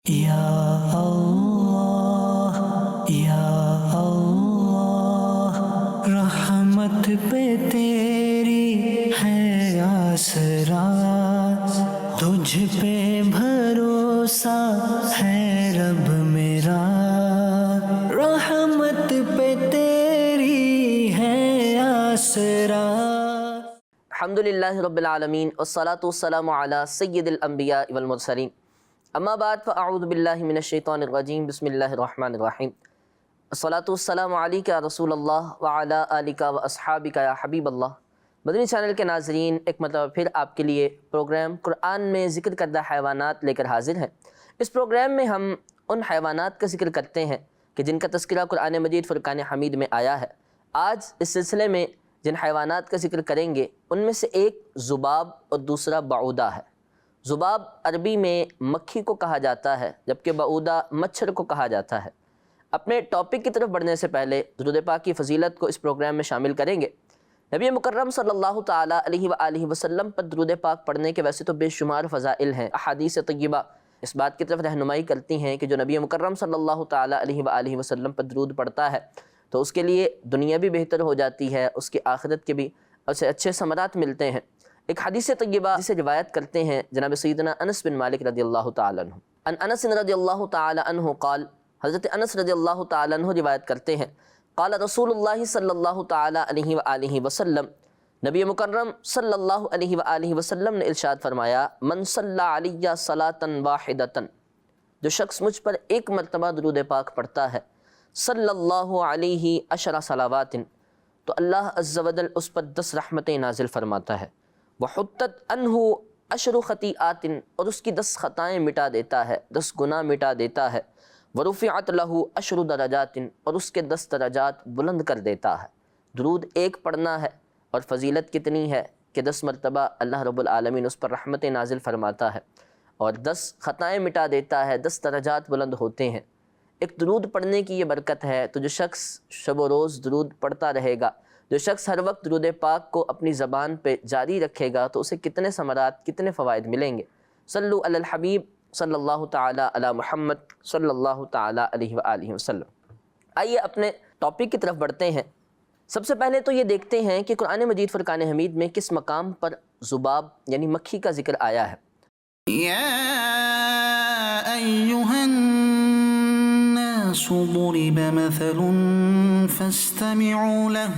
یا اللہ یا اللہ، رحمت پہ تیری ہے آسرا، تجھ پہ بھروسہ ہے رب میرا، رحمت پہ تیری ہے آسرا۔ الحمدللہ رب العالمین والصلاة والسلام علی سید الانبیاء والمرسلین، اما بعد فاعوذ باللہ من الشیطان الرجیم، بسم اللہ الرحمن الرحیم۔ الصلاة والسلام علیک یا رسول اللہ وعلی آلک واصحابک یا حبیب اللہ۔ مدنی چینل کے ناظرین، ایک مرتبہ پھر آپ کے لیے پروگرام قرآن میں ذکر کردہ حیوانات لے کر حاضر ہیں۔ اس پروگرام میں ہم ان حیوانات کا ذکر کرتے ہیں کہ جن کا تذکرہ قرآن مجید فرقان حمید میں آیا ہے۔ آج اس سلسلے میں جن حیوانات کا ذکر کریں گے ان میں سے ایک ذباب اور دوسرا بعودہ ہے۔ ذباب عربی میں مکھی کو کہا جاتا ہے، جبکہ بعودہ مچھر کو کہا جاتا ہے۔ اپنے ٹاپک کی طرف بڑھنے سے پہلے درود پاک کی فضیلت کو اس پروگرام میں شامل کریں گے۔ نبی مکرم صلی اللہ تعالیٰ علیہ وآلہ وسلم پر درود پاک پڑھنے کے ویسے تو بے شمار فضائل ہیں۔ احادیث طیبہ اس بات کی طرف رہنمائی کرتی ہیں کہ جو نبی مکرم صلی اللہ تعالیٰ علیہ وآلہ وسلم پر درود پڑھتا ہے تو اس کے لیے دنیا بھی بہتر ہو جاتی ہے، اس کی آخرت کے بھی اسے اچھے ثمرات ملتے ہیں۔ ایک حدیث طیبہ جسے روایت کرتے ہیں جناب سیدنا انس بن مالک رضی اللہ تعالیٰ عنہ۔ ان انس رضی اللہ تعالیٰ عنہ قال، حضرت انس رضی اللہ تعالیٰ عنہ روایت کرتے ہیں، قال رسول اللہ صلی اللہ تعالیٰ علیہ وآلہ وسلم، نبی مکرم صلی اللہ علیہ وآلہ وسلم نے ارشاد فرمایا، من صلی علی صلاة واحدۃ، جو شخص مجھ پر ایک مرتبہ درود پاک پڑھتا ہے، صلی اللہ علیہ عشر صلوات، تو اللہ عز و جل اس پر 10 رحمتیں نازل فرماتا ہے، وحطت عنہ عشر خطیئات، اور اس کی 10 خطائیں مٹا دیتا ہے، 10 گناہ مٹا دیتا ہے، ورفعت لہ عشر درجات، اور اس کے 10 درجات بلند کر دیتا ہے۔ درود ایک پڑھنا ہے اور فضیلت کتنی ہے کہ 10 مرتبہ اللہ رب العالمین اس پر رحمتیں نازل فرماتا ہے اور 10 خطائیں مٹا دیتا ہے، 10 درجات بلند ہوتے ہیں۔ ایک درود پڑھنے کی یہ برکت ہے، تو جو شخص شب و روز درود پڑھتا رہے گا، جو شخص ہر وقت درود پاک کو اپنی زبان پہ جاری رکھے گا، تو اسے کتنے ثمرات، کتنے فوائد ملیں گے۔ صلو علی الحبیب صلی اللہ تعالی علی محمد صلی اللہ تعالی علیہ وآلہ وسلم۔ آئیے اپنے ٹاپک کی طرف بڑھتے ہیں۔ سب سے پہلے تو یہ دیکھتے ہیں کہ قرآن مجید فرقان حمید میں کس مقام پر ذباب یعنی مکھی کا ذکر آیا ہے۔ یا ایھا الناس ضرب مثل فاستمعوا له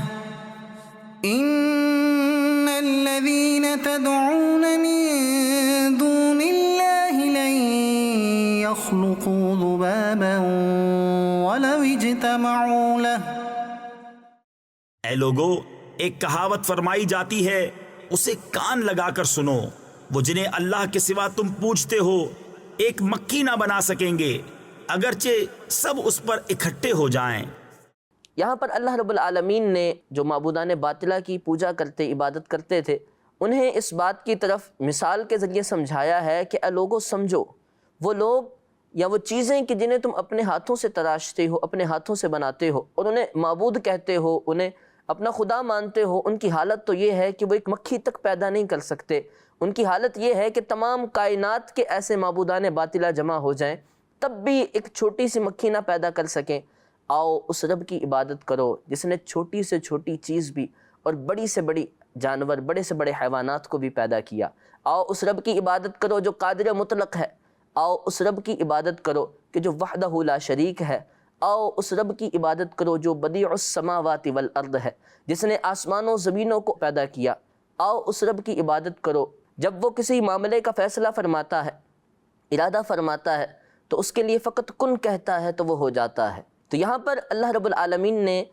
ان الذين تدعون من دون الله لن يخلقوا ذبابا ولو اجتمعوا له۔ اے لوگو، ایک کہاوت فرمائی جاتی ہے، اسے کان لگا کر سنو، وہ جنہیں اللہ کے سوا تم پوجتے ہو ایک مکھی نہ بنا سکیں گے اگرچہ سب اس پر اکٹھے ہو جائیں۔ یہاں پر اللہ رب العالمین نے جو معبودان باطلہ کی پوجا کرتے، عبادت کرتے تھے، انہیں اس بات کی طرف مثال کے ذریعے سمجھایا ہے کہ اے لوگوں سمجھو، وہ لوگ یا وہ چیزیں کہ جنہیں تم اپنے ہاتھوں سے تراشتے ہو، اپنے ہاتھوں سے بناتے ہو اور انہیں معبود کہتے ہو، انہیں اپنا خدا مانتے ہو، ان کی حالت تو یہ ہے کہ وہ ایک مکھی تک پیدا نہیں کر سکتے۔ ان کی حالت یہ ہے کہ تمام کائنات کے ایسے معبودان باطلہ جمع ہو جائیں تب بھی ایک چھوٹی سی مکھی نہ پیدا کر سکیں۔ آؤ اس رب کی عبادت کرو جس نے چھوٹی سے چھوٹی چیز بھی اور بڑی سے بڑی جانور، بڑے سے بڑے حیوانات کو بھی پیدا کیا۔ آؤ اس رب کی عبادت کرو جو قادر مطلق ہے۔ آؤ اس رب کی عبادت کرو کہ جو وحدہ لا شریک ہے۔ آؤ اس رب کی عبادت کرو جو بدیع السماوات والارض ہے، جس نے آسمانوں زمینوں کو پیدا کیا۔ آؤ اس رب کی عبادت کرو جب وہ کسی معاملے کا فیصلہ فرماتا ہے، ارادہ فرماتا ہے، تو اس کے لیے فقط کن کہتا ہے تو وہ ہو جاتا ہے۔ تو یہاں پر اللہ رب العالمین نے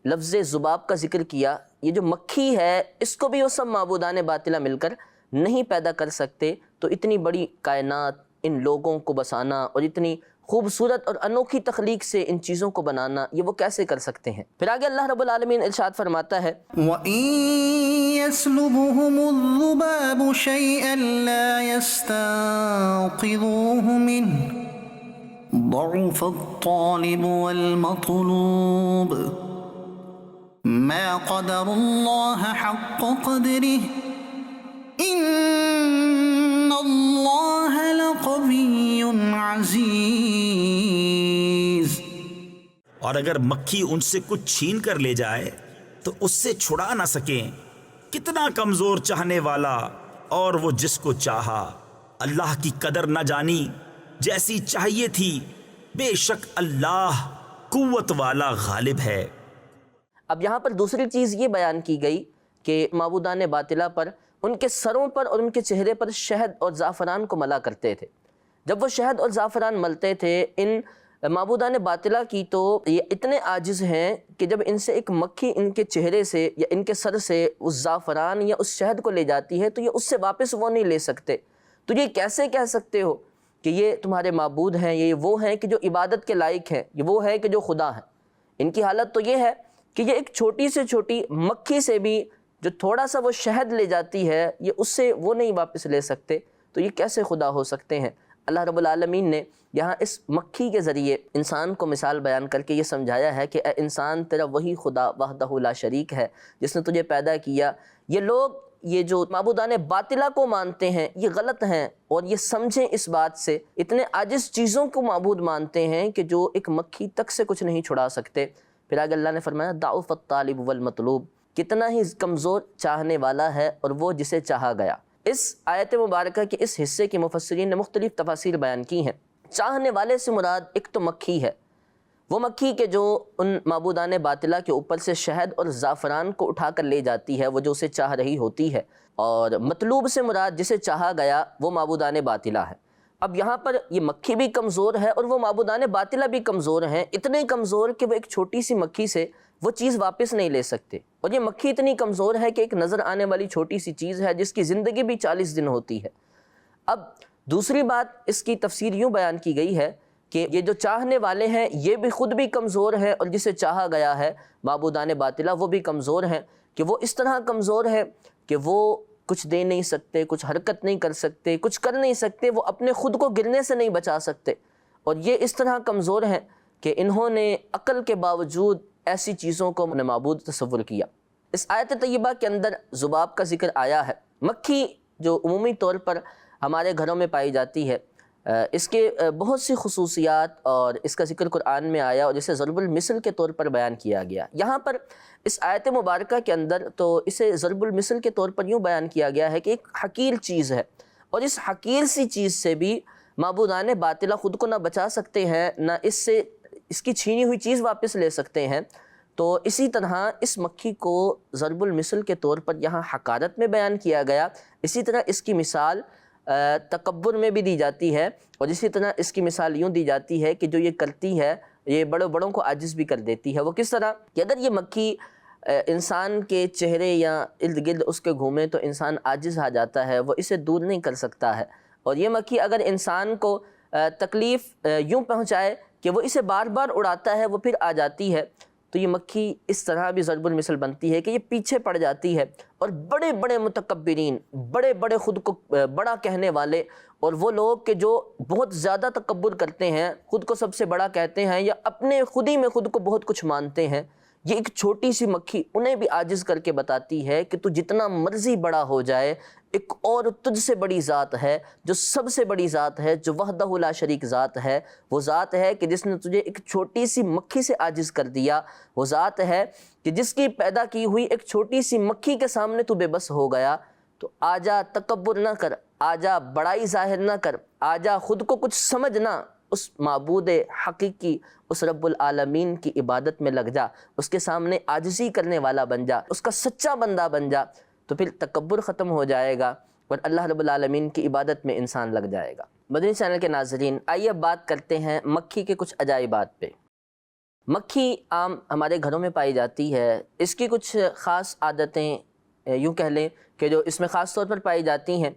لفظ ذباب کا ذکر کیا۔ یہ جو مکھی ہے اس کو بھی وہ سب معبودان باطلہ مل کر نہیں پیدا کر سکتے، تو اتنی بڑی کائنات، ان لوگوں کو بسانا اور اتنی خوبصورت اور انوکھی تخلیق سے ان چیزوں کو بنانا، یہ وہ کیسے کر سکتے ہیں؟ پھر آگے اللہ رب العالمین ارشاد فرماتا ہے، وَإِن يَسْلُبْهُمُ الذُّبَابُ شَيْئًا لَا يَسْتَنقِذُوهُ مِنْهُ ضَعُفَ الطَّالِبُ وَالْمَطْلُوبُ مَا قَدَرُوا اللَّهَ حَقَّ قَدْرِهِ إِنَّ اللَّهَ لَقَوِيٌّ عَزِيزٌ۔ العزيز. اور اگر مکھی ان سے کچھ چھین کر لے جائے تو اس سے چھڑا نہ سکیں. کتنا کمزور چاہنے والا اور وہ جس کو چاہا. اللہ کی قدر نہ جانی جیسی چاہیے تھی. بے شک اللہ قوت والا غالب ہے. اب یہاں پر دوسری چیز یہ بیان کی گئی کہ معبودان باطلہ پر ان کے سروں پر اور ان کے چہرے پر شہد اور زعفران کو ملا کرتے تھے. جب وہ شہد اور زعفران ملتے تھے ان معبودان باطلہ کی تو یہ اتنے عاجز ہیں کہ جب ان سے ایک مکھی ان کے چہرے سے یا ان کے سر سے اس زعفران یا اس شہد کو لے جاتی ہے تو یہ اس سے واپس وہ نہیں لے سکتے. تو یہ کیسے کہہ سکتے ہو کہ یہ تمہارے معبود ہیں، یہ وہ ہیں کہ جو عبادت کے لائق ہیں، یہ وہ ہے کہ جو خدا ہیں. ان کی حالت تو یہ ہے کہ یہ ایک چھوٹی سے چھوٹی مکھی سے بھی جو تھوڑا سا وہ شہد لے جاتی ہے یہ اس سے وہ نہیں واپس لے سکتے. تو یہ کیسے خدا ہو سکتے ہیں؟ اللہ رب العالمین نے یہاں اس مکھی کے ذریعے انسان کو مثال بیان کر کے یہ سمجھایا ہے کہ اے انسان تیرا وہی خدا وحدہ لا شریک ہے جس نے تجھے پیدا کیا. یہ لوگ یہ جو معبودان باطلہ کو مانتے ہیں یہ غلط ہیں، اور یہ سمجھیں اس بات سے اتنے عاجز چیزوں کو معبود مانتے ہیں کہ جو ایک مکھی تک سے کچھ نہیں چھڑا سکتے. پھر آگے اللہ نے فرمایا ضعف الطالب والمطلوب، کتنا ہی کمزور چاہنے والا ہے اور وہ جسے چاہا گیا. اس آیت مبارکہ کے اس حصے کے مفسرین نے مختلف تفاسیر بیان کی ہیں. چاہنے والے سے مراد ایک تو مکھی ہے، وہ مکھی کہ جو ان معبودان باطلہ کے اوپر سے شہد اور زعفران کو اٹھا کر لے جاتی ہے، وہ جو اسے چاہ رہی ہوتی ہے. اور مطلوب سے مراد جسے چاہا گیا وہ معبودان باطلہ ہے. اب یہاں پر یہ مکھی بھی کمزور ہے اور وہ معبودان باطلہ بھی کمزور ہیں، اتنے کمزور کہ وہ ایک چھوٹی سی مکھی سے وہ چیز واپس نہیں لے سکتے. اور یہ مکھی اتنی کمزور ہے کہ ایک نظر آنے والی چھوٹی سی چیز ہے جس کی زندگی بھی 40 دن ہوتی ہے. اب دوسری بات اس کی تفسیر یوں بیان کی گئی ہے کہ یہ جو چاہنے والے ہیں یہ بھی خود بھی کمزور ہیں، اور جسے چاہا گیا ہے معبودان باطلہ وہ بھی کمزور ہیں کہ وہ اس طرح کمزور ہیں کہ وہ کچھ دے نہیں سکتے، کچھ حرکت نہیں کر سکتے، کچھ کر نہیں سکتے، وہ اپنے خود کو گرنے سے نہیں بچا سکتے. اور یہ اس طرح کمزور ہیں کہ انہوں نے عقل کے باوجود ایسی چیزوں کو معبود تصور کیا. اس آیت طیبہ کے اندر ذباب کا ذکر آیا ہے. مکھی جو عمومی طور پر ہمارے گھروں میں پائی جاتی ہے، اس کے بہت سی خصوصیات اور اس کا ذکر قرآن میں آیا اور جسے ضرب المثل کے طور پر بیان کیا گیا. یہاں پر اس آیت مبارکہ کے اندر تو اسے ضرب المثل کے طور پر یوں بیان کیا گیا ہے کہ ایک حقیر چیز ہے، اور اس حقیر سی چیز سے بھی معبودان باطلہ خود کو نہ بچا سکتے ہیں، نہ اس سے اس کی چھینی ہوئی چیز واپس لے سکتے ہیں. تو اسی طرح اس مکھی کو ضرب المثل کے طور پر یہاں حقارت میں بیان کیا گیا. اسی طرح اس کی مثال تکبر میں بھی دی جاتی ہے، اور اسی طرح اس کی مثال یوں دی جاتی ہے کہ جو یہ کرتی ہے یہ بڑوں کو عاجز بھی کر دیتی ہے. وہ کس طرح کہ اگر یہ مکھی انسان کے چہرے یا ارد گرد اس کے گھومے تو انسان عاجز آ جاتا ہے، وہ اسے دور نہیں کر سکتا ہے. اور یہ مکھی اگر انسان کو تکلیف یوں پہنچائے کہ وہ اسے بار بار اڑاتا ہے وہ پھر آ جاتی ہے، تو یہ مکھی اس طرح بھی ضرب المثل بنتی ہے کہ یہ پیچھے پڑ جاتی ہے. اور بڑے بڑے متکبرین، بڑے بڑے خود کو بڑا کہنے والے، اور وہ لوگ کہ جو بہت زیادہ تکبر کرتے ہیں، خود کو سب سے بڑا کہتے ہیں یا اپنے خود ہی میں خود کو بہت کچھ مانتے ہیں، یہ ایک چھوٹی سی مکھی انہیں بھی عاجز کر کے بتاتی ہے کہ تو جتنا مرضی بڑا ہو جائے، ایک اور تجھ سے بڑی ذات ہے جو سب سے بڑی ذات ہے، جو وحدہ لا شریک ذات ہے. وہ ذات ہے کہ جس نے تجھے ایک چھوٹی سی مکھی سے عاجز کر دیا. وہ ذات ہے کہ جس کی پیدا کی ہوئی ایک چھوٹی سی مکھی کے سامنے تو بے بس ہو گیا. تو آجا تکبر نہ کر، آجا بڑائی ظاہر نہ کر، آجا خود کو کچھ سمجھنا، اس معبود حقیقی اس رب العالمین کی عبادت میں لگ جا، اس کے سامنے عاجزی کرنے والا بن جا، اس کا سچا بندہ بن جا. تو پھر تکبر ختم ہو جائے گا اور اللہ رب العالمین کی عبادت میں انسان لگ جائے گا. مدنی چینل کے ناظرین، آئیے اب بات کرتے ہیں مکھی کے کچھ عجائبات پہ. مکھی عام ہمارے گھروں میں پائی جاتی ہے. اس کی کچھ خاص عادتیں یوں کہہ لیں کہ جو اس میں خاص طور پر پائی جاتی ہیں.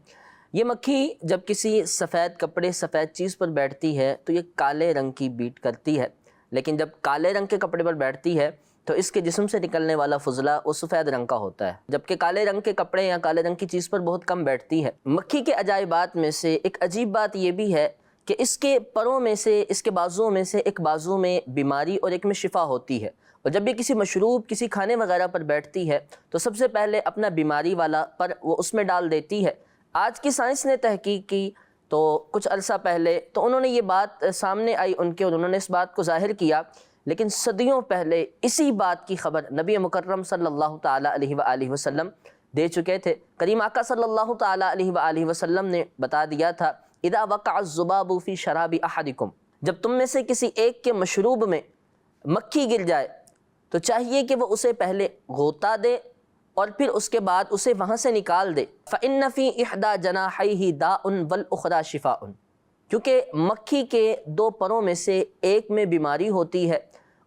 یہ مکھی جب کسی سفید کپڑے سفید چیز پر بیٹھتی ہے تو یہ کالے رنگ کی بیٹ کرتی ہے، لیکن جب کالے رنگ کے کپڑے پر بیٹھتی ہے تو اس کے جسم سے نکلنے والا فضلہ وہ سفید رنگ کا ہوتا ہے، جبکہ کالے رنگ کے کپڑے یا کالے رنگ کی چیز پر بہت کم بیٹھتی ہے. مکھی کے عجائبات میں سے ایک عجیب بات یہ بھی ہے کہ اس کے پروں میں سے، اس کے بازوؤں میں سے ایک بازو میں بیماری اور ایک میں شفا ہوتی ہے. اور جب بھی کسی مشروب، کسی کھانے وغیرہ پر بیٹھتی ہے تو سب سے پہلے اپنا بیماری والا پر وہ اس میں ڈال دیتی ہے. آج کی سائنس نے تحقیق کی تو کچھ عرصہ پہلے تو انہوں نے یہ بات سامنے آئی ان کے، اور انہوں نے اس بات کو ظاہر کیا، لیکن صدیوں پہلے اسی بات کی خبر نبی مکرم صلی اللہ تعالیٰ علیہ وآلہ وسلم دے چکے تھے۔ کریم آقا صلی اللہ تعالیٰ علیہ وآلہ وسلم نے بتا دیا تھا، اذا وقع الذباب فی شراب احدکم، جب تم میں سے کسی ایک کے مشروب میں مکھی گر جائے تو چاہیے کہ وہ اسے پہلے غوطہ دے اور پھر اس کے بعد اسے وہاں سے نکال دے۔ فإن فی احدی جناحیہ داء والاخری شفاء، کیونکہ مکھی کے دو پروں میں سے ایک میں بیماری ہوتی ہے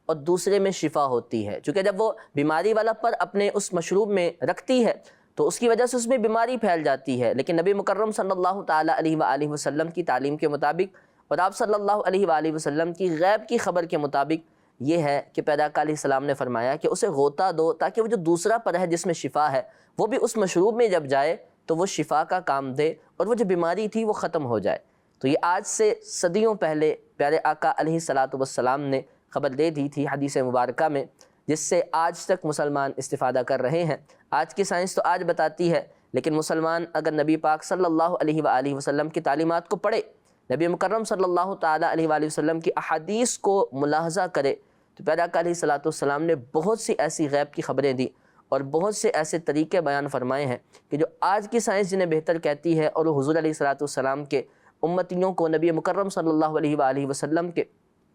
اور دوسرے میں شفا ہوتی ہے، چونکہ جب وہ بیماری والا پر اپنے اس مشروب میں رکھتی ہے تو اس کی وجہ سے اس میں بیماری پھیل جاتی ہے، لیکن نبی مکرم صلی اللہ تعالیٰ علیہ وآلہ وسلم کی تعلیم کے مطابق اور آپ صلی اللہ علیہ وآلہ وسلم کی غیب کی خبر کے مطابق یہ ہے کہ پیداکار علیہ السلام نے فرمایا کہ اسے غوطہ دو، تاکہ وہ جو دوسرا پر ہے جس میں شفا ہے وہ بھی اس مشروب میں جب جائے تو وہ شفا کا کام دے اور وہ جو بیماری تھی وہ ختم ہو جائے۔ تو یہ آج سے صدیوں پہلے پیارے آقا علیہ السلام نے خبر دے دی تھی حدیث مبارکہ میں، جس سے آج تک مسلمان استفادہ کر رہے ہیں۔ آج کی سائنس تو آج بتاتی ہے، لیکن مسلمان اگر نبی پاک صلی اللہ علیہ وآلہ وسلم کی تعلیمات کو پڑھے، نبی مکرم صلی اللہ تعالیٰ علیہ وآلہ وسلم کی احادیث کو ملاحظہ کرے، تو پیارے آقا علیہ السلام نے بہت سی ایسی غیب کی خبریں دی اور بہت سے ایسے طریقے بیان فرمائے ہیں کہ جو آج کی سائنس جنہیں بہتر کہتی ہے، اور وہ حضور علیہ السلام کے امتیوں کو نبی مکرم صلی اللہ علیہ وآلہ وسلم کے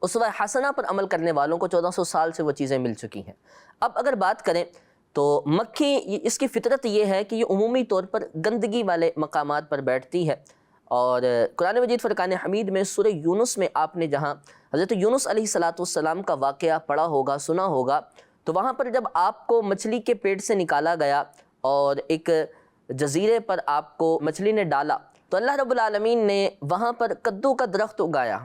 اسوہ حسنہ پر عمل کرنے والوں کو 1400 سال سے وہ چیزیں مل چکی ہیں۔ اب اگر بات کریں تو مکھی، اس کی فطرت یہ ہے کہ یہ عمومی طور پر گندگی والے مقامات پر بیٹھتی ہے، اور قرآن مجید فرقان حمید میں سورہ یونس میں آپ نے جہاں حضرت یونس علیہ السلام کا واقعہ پڑھا ہوگا، سنا ہوگا، تو وہاں پر جب آپ کو مچھلی کے پیٹ سے نکالا گیا اور ایک جزیرے پر آپ کو مچھلی نے ڈالا تو اللہ رب العالمین نے وہاں پر کدو کا درخت اگایا۔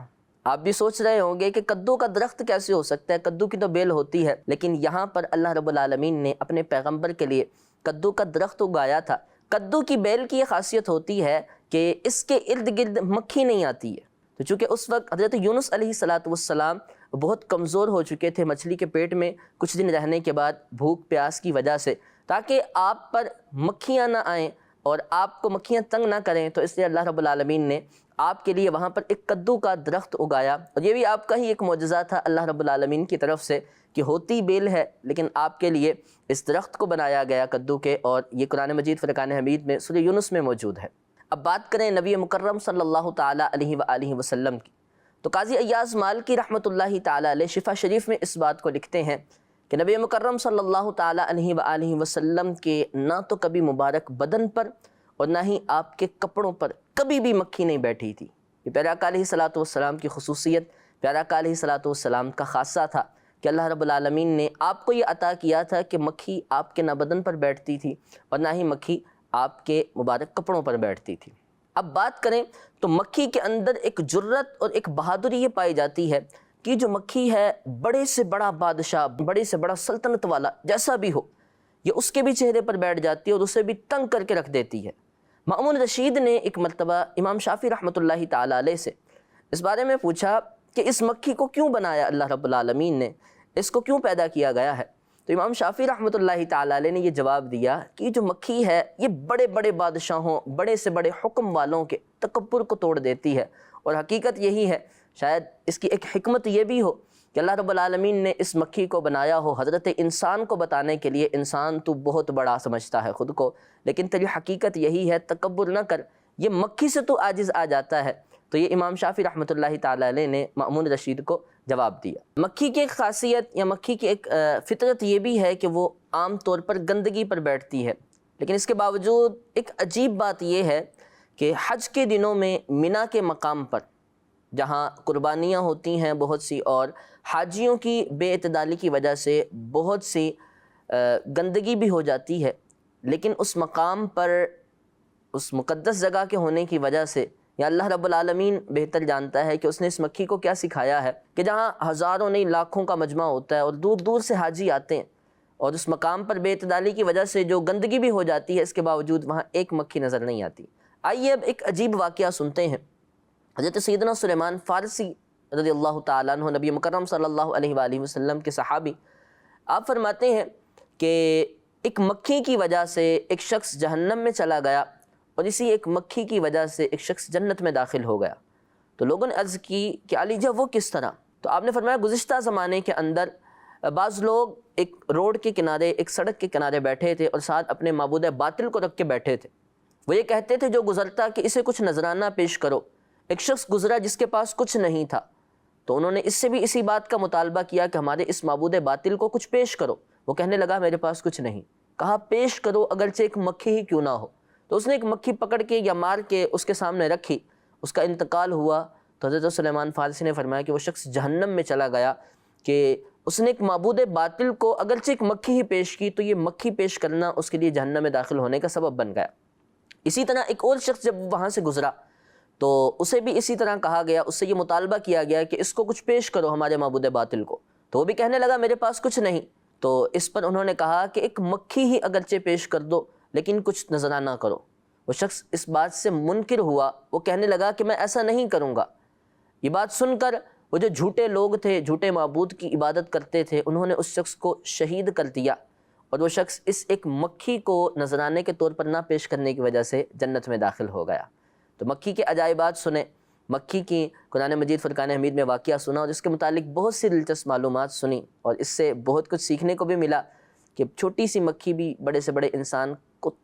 آپ بھی سوچ رہے ہوں گے کہ کدو کا درخت کیسے ہو سکتا ہے، کدو کی تو بیل ہوتی ہے، لیکن یہاں پر اللہ رب العالمین نے اپنے پیغمبر کے لیے کدو کا درخت اگایا تھا۔ کدو کی بیل کی یہ خاصیت ہوتی ہے کہ اس کے ارد گرد مکھی نہیں آتی ہے، تو چونکہ اس وقت حضرت یونس علیہ السلام بہت کمزور ہو چکے تھے مچھلی کے پیٹ میں کچھ دن رہنے کے بعد بھوک پیاس کی وجہ سے، تاکہ آپ پر مکھیاں نہ آئیں اور آپ کو مکھیاں تنگ نہ کریں، تو اس لیے اللہ رب العالمین نے آپ کے لیے وہاں پر ایک کدو کا درخت اگایا، اور یہ بھی آپ کا ہی ایک معجزہ تھا اللہ رب العالمین کی طرف سے کہ ہوتی بیل ہے لیکن آپ کے لیے اس درخت کو بنایا گیا کدو کے، اور یہ قرآن مجید فرقان حمید میں سورہ یونس میں موجود ہے۔ اب بات کریں نبی مکرم صلی اللہ تعالیٰ علیہ وآلہ وسلم کی، تو قاضی ایاز مالکی رحمۃ اللہ تعالیٰ علیہ شفا شریف میں اس بات کو لکھتے ہیں کہ نبی مکرم صلی اللہ تعالیٰ علیہ وآلہ وسلم کے نہ تو کبھی مبارک بدن پر اور نہ ہی آپ کے کپڑوں پر کبھی بھی مکھی نہیں بیٹھی تھی۔ یہ پیارے آقا علیہ السلام کی خصوصیت، پیارے آقا علیہ السلام کا خاصہ تھا کہ اللہ رب العالمین نے آپ کو یہ عطا کیا تھا کہ مکھی آپ کے نہ بدن پر بیٹھتی تھی اور نہ ہی مکھی آپ کے مبارک کپڑوں پر بیٹھتی تھی۔ اب بات کریں تو مکھی کے اندر ایک جرت اور ایک بہادری یہ پائی جاتی ہے کہ جو مکھی ہے بڑے سے بڑا بادشاہ، بڑے سے بڑا سلطنت والا جیسا بھی ہو، یہ اس کے بھی چہرے پر بیٹھ جاتی ہے اور اسے بھی تنگ کر کے رکھ دیتی ہے۔ مأمون رشید نے ایک مرتبہ امام شافعی رحمۃ اللہ تعالیٰ علیہ سے اس بارے میں پوچھا کہ اس مکھی کو کیوں بنایا اللہ رب العالمین نے، اس کو کیوں پیدا کیا گیا ہے؟ تو امام شافعی رحمۃ اللہ تعالیٰ علیہ نے یہ جواب دیا کہ جو مکھی ہے یہ بڑے بڑے بادشاہوں، بڑے سے بڑے حکم والوں کے تکبر کو توڑ دیتی ہے، اور حقیقت یہی ہے، شاید اس کی ایک حکمت یہ بھی ہو کہ اللہ رب العالمین نے اس مکھی کو بنایا ہو حضرت انسان کو بتانے کے لیے، انسان تو بہت بڑا سمجھتا ہے خود کو، لیکن تیری حقیقت یہی ہے، تکبر نہ کر، یہ مکھی سے تو عاجز آ جاتا ہے۔ تو یہ امام شافعی رحمۃ اللہ تعالیٰ علیہ نے مأمون رشید کو جواب دیا۔ مکھی کی ایک خاصیت یا مکھی کی ایک فطرت یہ بھی ہے کہ وہ عام طور پر گندگی پر بیٹھتی ہے، لیکن اس کے باوجود ایک عجیب بات یہ ہے کہ حج کے دنوں میں مینا کے مقام پر جہاں قربانیاں ہوتی ہیں بہت سی، اور حاجیوں کی بے اعتدالی کی وجہ سے بہت سی گندگی بھی ہو جاتی ہے، لیکن اس مقام پر اس مقدس جگہ کے ہونے کی وجہ سے، یا اللہ رب العالمین بہتر جانتا ہے کہ اس نے اس مکھی کو کیا سکھایا ہے کہ جہاں ہزاروں نہیں لاکھوں کا مجمع ہوتا ہے اور دور دور سے حاجی آتے ہیں، اور اس مقام پر بے اعتدالی کی وجہ سے جو گندگی بھی ہو جاتی ہے، اس کے باوجود وہاں ایک مکھی نظر نہیں آتی۔ آئیے اب ایک عجیب واقعہ سنتے ہیں۔ حضرت سیدنا سلیمان فارسی رضی اللہ تعالیٰ عنہ، نبی مکرم صلی اللہ علیہ وآلہ وسلم کے صحابی، آپ فرماتے ہیں کہ ایک مکھی کی وجہ سے ایک شخص جہنم میں چلا گیا اور اسی ایک مکھی کی وجہ سے ایک شخص جنت میں داخل ہو گیا۔ تو لوگوں نے عرض کی کہ علی جا وہ کس طرح؟ تو آپ نے فرمایا گزشتہ زمانے کے اندر بعض لوگ ایک روڈ کے کنارے، ایک سڑک کے کنارے بیٹھے تھے اور ساتھ اپنے معبود باطل کو رکھ کے بیٹھے تھے۔ وہ یہ کہتے تھے جو گزرتا کہ اسے کچھ نذرانہ پیش کرو۔ ایک شخص گزرا جس کے پاس کچھ نہیں تھا، تو انہوں نے اس سے بھی اسی بات کا مطالبہ کیا کہ ہمارے اس معبود باطل کو کچھ پیش کرو۔ وہ کہنے لگا میرے پاس کچھ نہیں۔ کہا پیش کرو اگرچہ ایک مکھی ہی کیوں نہ ہو۔ تو اس نے ایک مکھی پکڑ کے یا مار کے اس کے سامنے رکھی، اس کا انتقال ہوا۔ تو حضرت سلیمان فارسی نے فرمایا کہ وہ شخص جہنم میں چلا گیا کہ اس نے ایک معبود باطل کو اگرچہ ایک مکھی ہی پیش کی، تو یہ مکھی پیش کرنا اس کے لیے جہنم میں داخل ہونے کا سبب بن گیا۔ اسی طرح ایک اور شخص جب وہاں سے گزرا تو اسے بھی اسی طرح کہا گیا، اس سے یہ مطالبہ کیا گیا کہ اس کو کچھ پیش کرو ہمارے معبود باطل کو، تو وہ بھی کہنے لگا میرے پاس کچھ نہیں۔ تو اس پر انہوں نے کہا کہ ایک مکھی ہی اگرچہ پیش کر دو لیکن کچھ نذرانہ کرو۔ وہ شخص اس بات سے منکر ہوا، وہ کہنے لگا کہ میں ایسا نہیں کروں گا۔ یہ بات سن کر وہ جو جھوٹے لوگ تھے، جھوٹے معبود کی عبادت کرتے تھے، انہوں نے اس شخص کو شہید کر دیا، اور وہ شخص اس ایک مکھی کو نذرانے کے طور پر نہ پیش کرنے کی وجہ سے جنت میں داخل ہو گیا۔ تو مکھی کے عجائبات سنیں، مکھی کی قرآن مجید فرقان حمید میں واقعہ سنا اور اس کے متعلق بہت سی دلچسپ معلومات سنی، اور اس سے بہت کچھ سیکھنے کو بھی ملا کہ چھوٹی سی مکھی بھی بڑے سے بڑے انسان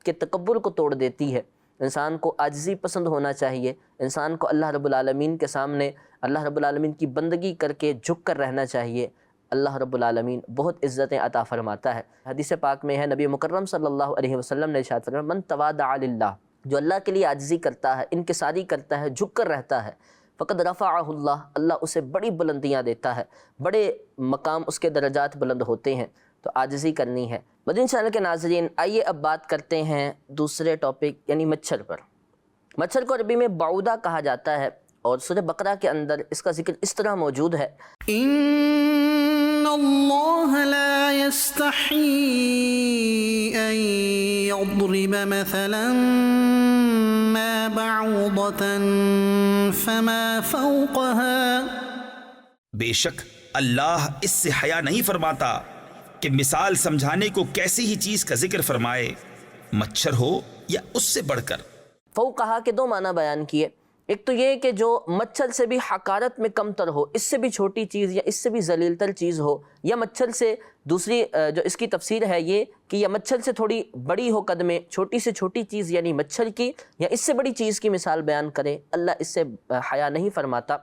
کے تکبر کو توڑ دیتی ہے۔ انسان کو عاجزی پسند ہونا چاہیے، انسان کو اللہ رب العالمین کے سامنے اللہ رب العالمین کی بندگی کر کے جھک کر رہنا چاہیے۔ اللہ رب العالمین بہت عزتیں عطا فرماتا ہے۔ حدیث پاک میں ہے، نبی مکرم صلی اللہ علیہ وسلم نے ارشاد فرمایا من تواضع للہ، جو اللہ کے لیے عاجزی کرتا ہے، انکساری کرتا ہے، جھک کر رہتا ہے، فقد رفعہ اللہ، اللہ اسے بڑی بلندیاں دیتا ہے، بڑے مقام اس کے درجات بلند ہوتے ہیں۔ تو عاجزی کرنی ہے۔ مدنی چینل کے ناظرین، آئیے اب بات کرتے ہیں دوسرے ٹاپک یعنی مچھر پر۔ مچھر کو عربی میں بعودہ کہا جاتا ہے، اور سورہ بقرہ کے اندر اس کا ذکر اس طرح موجود ہے، ان اللہ لا یستحی ان یضرب مثلا ما بعوضة فما فوقها، بے شک اللہ اس سے حیا نہیں فرماتا کہ مثال سمجھانے کو کیسی ہی چیز کا ذکر فرمائے، مچھر ہو یا اس سے بڑھ کر۔ فوقہا کے دو معنی بیان کیے، ایک تو یہ کہ جو مچھر سے بھی حقارت میں کم تر ہو، اس سے بھی چھوٹی چیز یا اس سے بھی ذلیل تر چیز ہو، یا مچھر سے دوسری جو اس کی تفسیر ہے یہ کہ یا مچھر سے تھوڑی بڑی ہو قد میں، چھوٹی سے چھوٹی چیز یعنی مچھر کی، یا اس سے بڑی چیز کی مثال بیان کرے، اللہ اس سے حیا نہیں فرماتا۔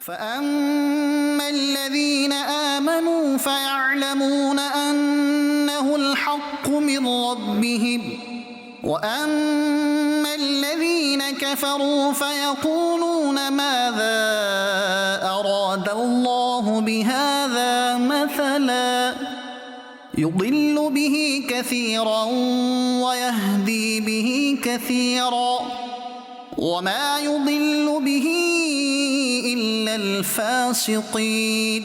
فَأَمَّا الَّذِينَ آمَنُوا فَيَعْلَمُونَ أَنَّهُ الْحَقُّ مِنْ رَبِّهِمْ وَأَمَّا الَّذِينَ كَفَرُوا فَيَقُولُونَ مَاذَا أَرَادَ اللَّهُ بِهَذَا مَثَلًا يُضِلُّ بِهِ كَثِيرًا وَيَهْدِي بِهِ كَثِيرًا وَمَا يُضِلُّ بِهِ إِلَّا الْفَاسِقِينَ۔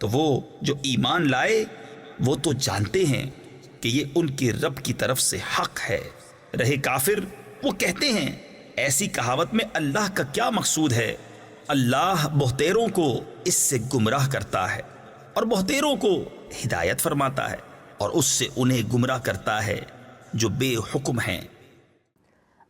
تو وہ جو ایمان لائے وہ تو جانتے ہیں کہ یہ ان کے رب کی طرف سے حق ہے، رہے کافر وہ کہتے ہیں ایسی کہاوت میں اللہ کا کیا مقصود ہے۔ اللہ بہتیروں کو اس سے گمراہ کرتا ہے اور بہتیروں کو ہدایت فرماتا ہے، اور اس سے انہیں گمراہ کرتا ہے جو بے حکم ہیں۔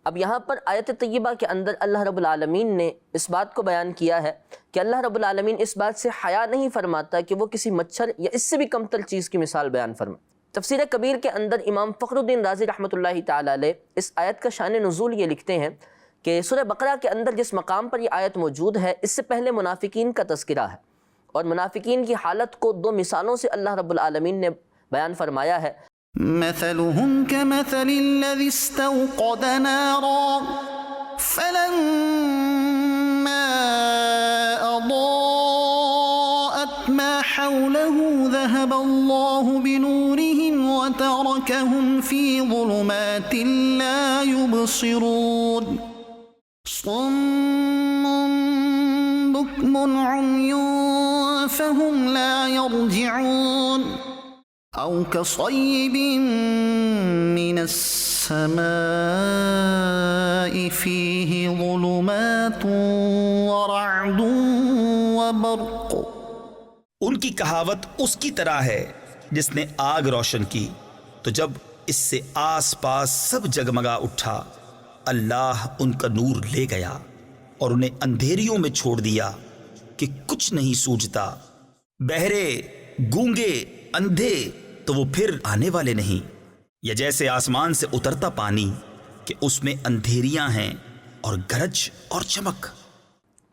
اب یہاں پر آیت طیبہ کے اندر اللہ رب العالمین نے اس بات کو بیان کیا ہے کہ اللہ رب العالمین اس بات سے حیا نہیں فرماتا کہ وہ کسی مچھر یا اس سے بھی کم تر چیز کی مثال بیان فرمائے۔ تفسیر کبیر کے اندر امام فخر الدین رازی رحمۃ اللہ تعالی علیہ اس آیت کا شان نزول یہ لکھتے ہیں کہ سورہ بقرہ کے اندر جس مقام پر یہ آیت موجود ہے، اس سے پہلے منافقین کا تذکرہ ہے، اور منافقین کی حالت کو دو مثالوں سے اللہ رب العالمین نے بیان فرمایا ہے۔ مثلهم كمثل الذي استوقد نارا فلما أضاءت ما حوله ذهب الله بنورهم وتركهم في ظلمات لا يبصرون صم بكم عمي فهم لا يرجعون أو كصيب من السماء فيه ظلمات ورعد وبرق۔ ان کی کہاوت اس کی طرح ہے جس نے آگ روشن کی، تو جب اس سے آس پاس سب جگمگا اٹھا اللہ ان کا نور لے گیا اور انہیں اندھیریوں میں چھوڑ دیا کہ کچھ نہیں سوجھتا۔ بہرے، گونگے، اندھے تو وہ پھر آنے والے نہیں، یا جیسے آسمان سے اترتا پانی کہ اس میں اندھیریاں ہیں اور گرج اور چمک۔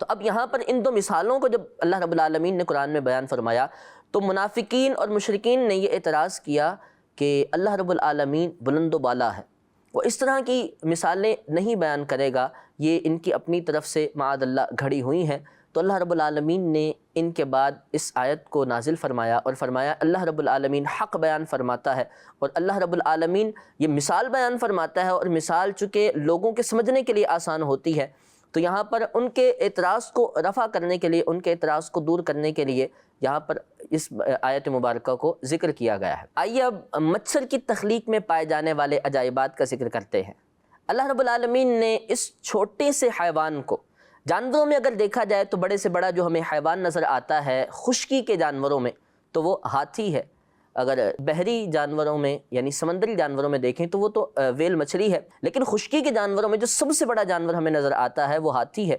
تو اب یہاں پر ان دو مثالوں کو جب اللہ رب العالمین نے قرآن میں بیان فرمایا تو منافقین اور مشرکین نے یہ اعتراض کیا کہ اللہ رب العالمین بلند و بالا ہے، وہ اس طرح کی مثالیں نہیں بیان کرے گا، یہ ان کی اپنی طرف سے معاذ اللہ گھڑی ہوئی ہیں۔ تو اللہ رب العالمین نے ان کے بعد اس آیت کو نازل فرمایا اور فرمایا اللہ رب العالمین حق بیان فرماتا ہے، اور اللہ رب العالمین یہ مثال بیان فرماتا ہے، اور مثال چونکہ لوگوں کے سمجھنے کے لیے آسان ہوتی ہے تو یہاں پر ان کے اعتراض کو رفع کرنے کے لیے، ان کے اعتراض کو دور کرنے کے لیے یہاں پر اس آیت مبارکہ کو ذکر کیا گیا ہے۔ آئیے اب مچھر کی تخلیق میں پائے جانے والے عجائبات کا ذکر کرتے ہیں۔ اللہ رب العالمین نے اس چھوٹے سے حیوان کو، جانوروں میں اگر دیکھا جائے تو بڑے سے بڑا جو ہمیں حیوان نظر آتا ہے خشکی کے جانوروں میں تو وہ ہاتھی ہے، اگر بحری جانوروں میں یعنی سمندری جانوروں میں دیکھیں تو وہ تو ویل مچھلی ہے، لیکن خشکی کے جانوروں میں جو سب سے بڑا جانور ہمیں نظر آتا ہے وہ ہاتھی ہے،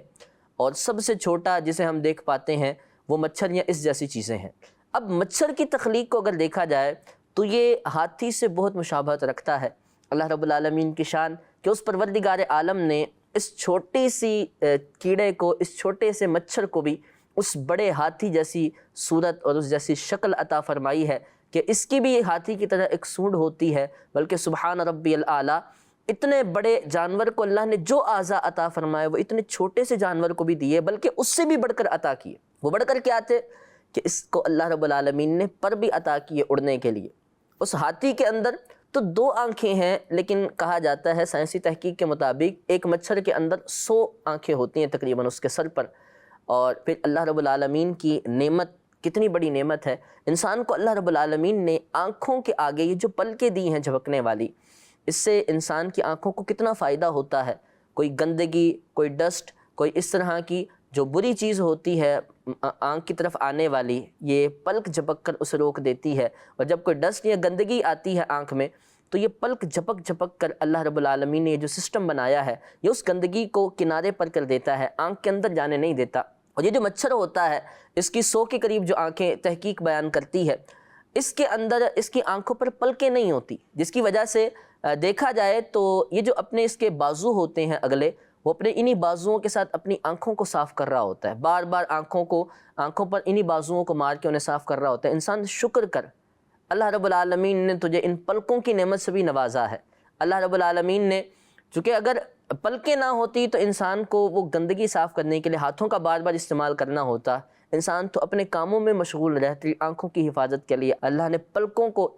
اور سب سے چھوٹا جسے ہم دیکھ پاتے ہیں وہ مچھر یا اس جیسی چیزیں ہیں۔ اب مچھر کی تخلیق کو اگر دیکھا جائے تو یہ ہاتھی سے بہت مشابہت رکھتا ہے۔ اللہ رب العالمین کی شان کہ اس پروردگار عالم نے اس چھوٹی سی کیڑے کو، اس چھوٹے سے مچھر کو بھی اس بڑے ہاتھی جیسی صورت اور اس جیسی شکل عطا فرمائی ہے کہ اس کی بھی ہاتھی کی طرح ایک سونڈ ہوتی ہے، بلکہ سبحان ربی الاعلیٰ، اتنے بڑے جانور کو اللہ نے جو اعضاء عطا فرمائے وہ اتنے چھوٹے سے جانور کو بھی دیے، بلکہ اس سے بھی بڑھ کر عطا کیے۔ وہ بڑھ کر کیا تھے کہ اس کو اللہ رب العالمین نے پر بھی عطا کیے اڑنے کے لیے۔ اس ہاتھی کے اندر تو 2 آنکھیں ہیں، لیکن کہا جاتا ہے سائنسی تحقیق کے مطابق ایک مچھر کے اندر 100 آنکھیں ہوتی ہیں تقریباً اس کے سر پر۔ اور پھر اللہ رب العالمین کی نعمت کتنی بڑی نعمت ہے، انسان کو اللہ رب العالمین نے آنکھوں کے آگے یہ جو پلکیں دی ہیں جھپکنے والی، اس سے انسان کی آنکھوں کو کتنا فائدہ ہوتا ہے۔ کوئی گندگی، کوئی ڈسٹ، کوئی اس طرح کی جو بری چیز ہوتی ہے آنکھ کی طرف آنے والی، یہ پلک جھپک کر اسے روک دیتی ہے، اور جب کوئی ڈسٹ یا گندگی آتی ہے آنکھ میں تو یہ پلک جھپک جھپک کر اللہ رب العالمین نے یہ جو سسٹم بنایا ہے یہ اس گندگی کو کنارے پر کر دیتا ہے، آنکھ کے اندر جانے نہیں دیتا۔ اور یہ جو مچھر ہوتا ہے اس کی 100 کے قریب جو آنکھیں تحقیق بیان کرتی ہے، اس کے اندر اس کی آنکھوں پر پلکیں نہیں ہوتی، جس کی وجہ سے دیکھا جائے تو یہ جو اپنے اس کے بازو ہوتے ہیں اگلے، وہ اپنے انہی بازوؤں کے ساتھ اپنی آنکھوں کو صاف کر رہا ہوتا ہے، بار بار آنکھوں پر انہی بازوؤں کو مار کے انہیں صاف کر رہا ہوتا ہے۔ انسان شکر کر، اللہ رب العالمین نے تجھے ان پلکوں کی نعمت سے بھی نوازا ہے۔ اللہ رب العالمین نے، چونکہ اگر پلکیں نہ ہوتی تو انسان کو وہ گندگی صاف کرنے کے لیے ہاتھوں کا بار بار استعمال کرنا ہوتا، انسان تو اپنے کاموں میں مشغول رہتی، آنکھوں کی حفاظت کے لیے اللہ نے پلکوں کو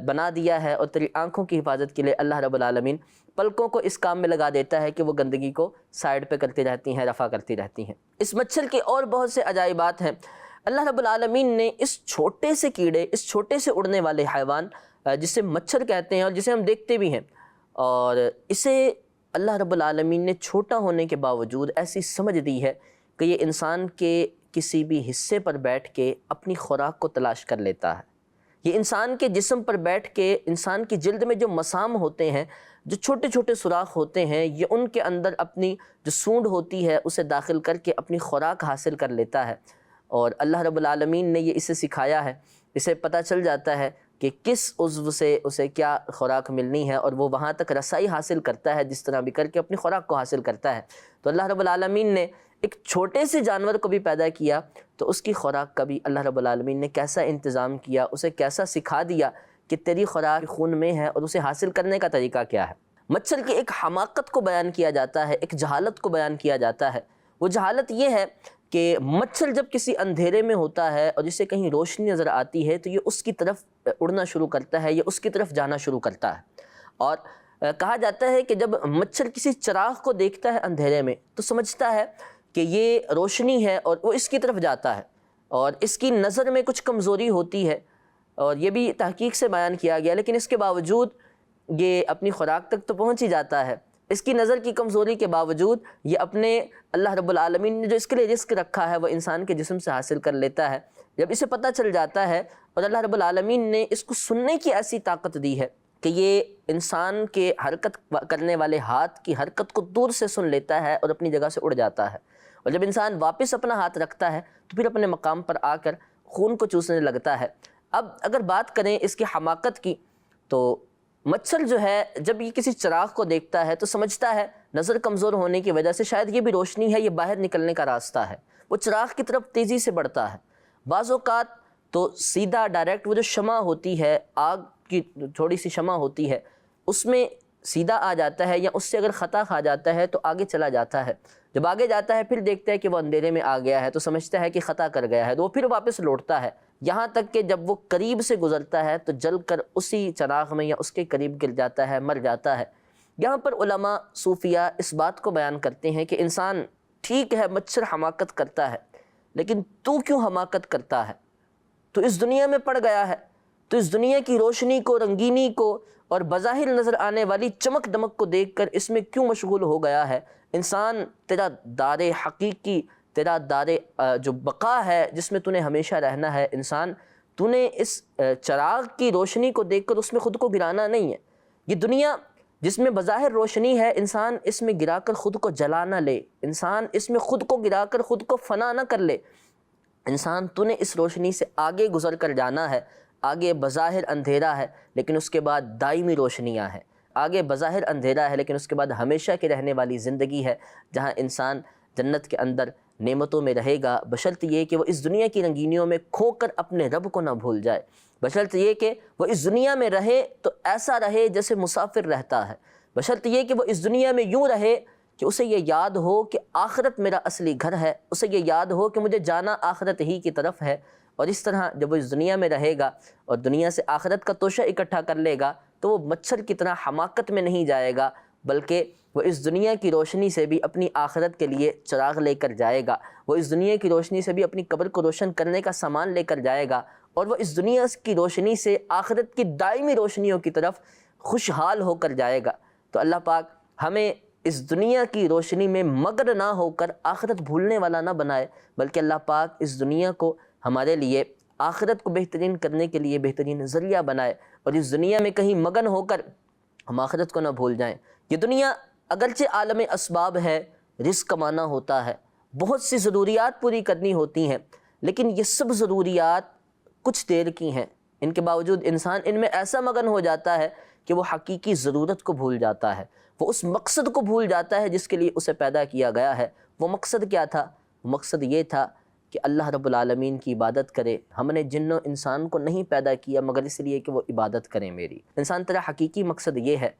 بنا دیا ہے، اور تیری آنکھوں کی حفاظت کے لیے اللہ رب العالمین پلکوں کو اس کام میں لگا دیتا ہے کہ وہ گندگی کو سائیڈ پہ کرتی رہتی ہیں، رفع کرتی رہتی ہیں۔ اس مچھر کے اور بہت سے عجائبات ہیں۔ اللہ رب العالمین نے اس چھوٹے سے کیڑے، اس چھوٹے سے اڑنے والے حیوان جسے مچھر کہتے ہیں اور جسے ہم دیکھتے بھی ہیں، اور اسے اللہ رب العالمین نے چھوٹا ہونے کے باوجود ایسی سمجھ دی ہے کہ یہ انسان کے کسی بھی حصے پر بیٹھ کے اپنی خوراک کو تلاش کر لیتا ہے۔ یہ انسان کے جسم پر بیٹھ کے، انسان کی جلد میں جو مسام ہوتے ہیں، جو چھوٹے چھوٹے سوراخ ہوتے ہیں، یہ ان کے اندر اپنی جو سونڈ ہوتی ہے اسے داخل کر کے اپنی خوراک حاصل کر لیتا ہے۔ اور اللہ رب العالمین نے یہ اسے سکھایا ہے، اسے پتہ چل جاتا ہے کہ کس عضو سے اسے کیا خوراک ملنی ہے، اور وہ وہاں تک رسائی حاصل کرتا ہے جس طرح بھی کر کے اپنی خوراک کو حاصل کرتا ہے۔ تو اللہ رب العالمین نے ایک چھوٹے سے جانور کو بھی پیدا کیا تو اس کی خوراک کا بھی اللہ رب العالمین نے کیسا انتظام کیا، اسے کیسا سکھا دیا کہ تیری خوراک خون میں ہے اور اسے حاصل کرنے کا طریقہ کیا ہے۔ مچھر کی ایک حماقت کو بیان کیا جاتا ہے، ایک جہالت کو بیان کیا جاتا ہے۔ وہ جہالت یہ ہے کہ مچھر جب کسی اندھیرے میں ہوتا ہے اور جسے کہیں روشنی نظر آتی ہے تو یہ اس کی طرف اڑنا شروع کرتا ہے، یہ اس کی طرف جانا شروع کرتا ہے۔ اور کہا جاتا ہے کہ جب مچھر کسی چراغ کو دیکھتا ہے اندھیرے میں تو سمجھتا ہے کہ یہ روشنی ہے اور وہ اس کی طرف جاتا ہے، اور اس کی نظر میں کچھ کمزوری ہوتی ہے، اور یہ بھی تحقیق سے بیان کیا گیا، لیکن اس کے باوجود یہ اپنی خوراک تک تو پہنچ ہی جاتا ہے۔ اس کی نظر کی کمزوری کے باوجود یہ اپنے اللہ رب العالمین نے جو اس کے لیے رزق رکھا ہے وہ انسان کے جسم سے حاصل کر لیتا ہے۔ جب اسے پتہ چل جاتا ہے اور اللہ رب العالمین نے اس کو سننے کی ایسی طاقت دی ہے کہ یہ انسان کے حرکت کرنے والے ہاتھ کی حرکت کو دور سے سن لیتا ہے اور اپنی جگہ سے اڑ جاتا ہے، اور جب انسان واپس اپنا ہاتھ رکھتا ہے تو پھر اپنے مقام پر آ کر خون کو چوسنے لگتا ہے۔ اب اگر بات کریں اس کی حماقت کی، تو مچھر جو ہے جب یہ کسی چراغ کو دیکھتا ہے تو سمجھتا ہے نظر کمزور ہونے کی وجہ سے شاید یہ بھی روشنی ہے، یہ باہر نکلنے کا راستہ ہے، وہ چراغ کی طرف تیزی سے بڑھتا ہے۔ بعض اوقات تو سیدھا ڈائریکٹ وہ جو شمع ہوتی ہے، آگ کی تھوڑی سی شمع ہوتی ہے، اس میں سیدھا آ جاتا ہے، یا اس سے اگر خطا کھا جاتا ہے تو آگے چلا جاتا ہے۔ جب آگے جاتا ہے پھر دیکھتا ہے کہ وہ اندھیرے میں آ گیا ہے تو سمجھتا ہے کہ خطا کر گیا ہے، تو وہ پھر واپس لوٹتا ہے، یہاں تک کہ جب وہ قریب سے گزرتا ہے تو جل کر اسی چراغ میں یا اس کے قریب گر جاتا ہے، مر جاتا ہے۔ یہاں پر علماء صوفیہ اس بات کو بیان کرتے ہیں کہ انسان ٹھیک ہے، مچھر حماقت کرتا ہے، لیکن تو کیوں حماقت کرتا ہے؟ تو اس دنیا میں پڑ گیا ہے، تو اس دنیا کی روشنی کو، رنگینی کو اور بظاہر نظر آنے والی چمک دمک کو دیکھ کر اس میں کیوں مشغول ہو گیا ہے؟ انسان، تیرا دار حقیقی، تیرا دار جو بقا ہے جس میں تو نے ہمیشہ رہنا ہے، انسان تو نے اس چراغ کی روشنی کو دیکھ کر اس میں خود کو گرانا نہیں ہے۔ یہ دنیا جس میں بظاہر روشنی ہے، انسان اس میں گرا کر خود کو جلا نہ لے، انسان اس میں خود کو گرا کر خود کو فنا نہ کر لے۔ انسان تو نے اس روشنی سے آگے گزر کر جانا ہے۔ آگے بظاہر اندھیرا ہے لیکن اس کے بعد دائمی روشنیاں ہیں، آگے بظاہر اندھیرا ہے لیکن اس کے بعد ہمیشہ کی رہنے والی زندگی ہے، جہاں انسان جنت کے اندر نعمتوں میں رہے گا، بشرط یہ کہ وہ اس دنیا کی رنگینیوں میں کھو کر اپنے رب کو نہ بھول جائے، بشرط یہ کہ وہ اس دنیا میں رہے تو ایسا رہے جیسے مسافر رہتا ہے، بشرط یہ کہ وہ اس دنیا میں یوں رہے کہ اسے یہ یاد ہو کہ آخرت میرا اصلی گھر ہے، اسے یہ یاد ہو کہ مجھے جانا آخرت ہی کی طرف ہے۔ اور اس طرح جب وہ اس دنیا میں رہے گا اور دنیا سے آخرت کا توشہ اکٹھا کر لے گا تو وہ مچھر کی طرح حماقت میں نہیں جائے گا، بلکہ وہ اس دنیا کی روشنی سے بھی اپنی آخرت کے لیے چراغ لے کر جائے گا، وہ اس دنیا کی روشنی سے بھی اپنی قبر کو روشن کرنے کا سامان لے کر جائے گا، اور وہ اس دنیا کی روشنی سے آخرت کی دائمی روشنیوں کی طرف خوشحال ہو کر جائے گا۔ تو اللہ پاک ہمیں اس دنیا کی روشنی میں مگر نہ ہو کر آخرت بھولنے والا نہ بنائے، بلکہ اللہ پاک اس دنیا کو ہمارے لیے آخرت کو بہترین کرنے کے لیے بہترین ذریعہ بنائے، اور اس دنیا میں کہیں مگن ہو کر ہم آخرت کو نہ بھول جائیں۔ یہ دنیا اگرچہ عالم اسباب ہے، رزق کمانا ہوتا ہے، بہت سی ضروریات پوری کرنی ہوتی ہیں، لیکن یہ سب ضروریات کچھ دیر کی ہیں، ان کے باوجود انسان ان میں ایسا مگن ہو جاتا ہے کہ وہ حقیقی ضرورت کو بھول جاتا ہے، وہ اس مقصد کو بھول جاتا ہے جس کے لیے اسے پیدا کیا گیا ہے۔ وہ مقصد کیا تھا؟ وہ مقصد یہ تھا کہ اللہ رب العالمین کی عبادت کرے۔ ہم نے جن و انسان کو نہیں پیدا کیا مگر اس لیے کہ وہ عبادت کریں میری۔ انسان تیرا حقیقی مقصد یہ ہے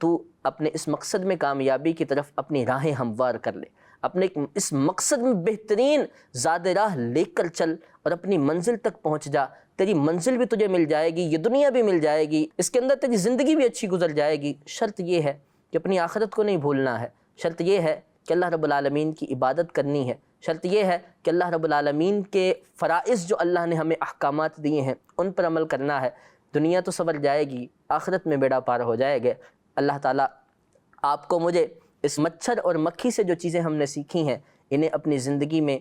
تو اپنے اس مقصد میں کامیابی کی طرف اپنی راہیں ہموار کر لے، اپنے اس مقصد میں بہترین زاد راہ لے کر چل اور اپنی منزل تک پہنچ جا۔ تیری منزل بھی تجھے مل جائے گی، یہ دنیا بھی مل جائے گی، اس کے اندر تیری زندگی بھی اچھی گزر جائے گی۔ شرط یہ ہے کہ اپنی آخرت کو نہیں بھولنا ہے، شرط یہ ہے کہ اللہ رب العالمین کی عبادت کرنی ہے، شرط یہ ہے کہ اللہ رب العالمین کے فرائض جو اللہ نے ہمیں احکامات دیے ہیں ان پر عمل کرنا ہے۔ دنیا تو سنور جائے گی، آخرت میں بیڑا پار ہو جائے گا۔ اللہ تعالیٰ آپ کو مجھے اس مچھر اور مکھی سے جو چیزیں ہم نے سیکھی ہیں انہیں اپنی زندگی میں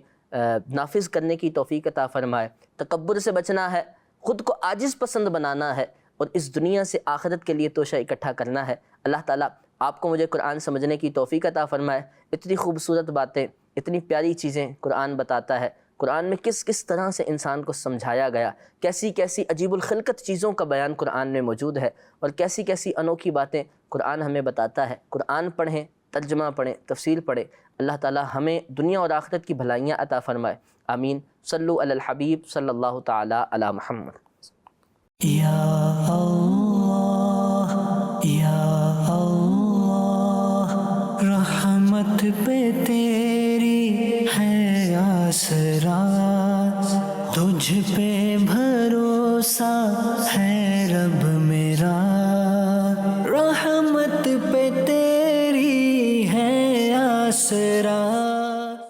نافذ کرنے کی توفیق عطا فرمائے۔ تکبر سے بچنا ہے، خود کو عاجز پسند بنانا ہے، اور اس دنیا سے آخرت کے لیے توشہ اکٹھا کرنا ہے۔ اللہ تعالیٰ آپ کو مجھے قرآن سمجھنے کی توفیق عطا فرمائے۔ اتنی خوبصورت باتیں، اتنی پیاری چیزیں قرآن بتاتا ہے، قرآن میں کس کس طرح سے انسان کو سمجھایا گیا، کیسی کیسی عجیب الخلقت چیزوں کا بیان قرآن میں موجود ہے، اور کیسی کیسی انوکھی باتیں قرآن ہمیں بتاتا ہے۔ قرآن پڑھیں، ترجمہ پڑھیں، تفسیر پڑھیں۔ اللہ تعالیٰ ہمیں دنیا اور آخرت کی بھلائیاں عطا فرمائے۔ آمین۔ صلو علی الحبیب صلی اللہ تعالی علی محمد۔ یا اللہ یا اللہ، رحمت پہ تیری ہے آسرا، تجھ پہ بھروسہ ہے رب میرا، رحمت پہ تیری ہے آسرا۔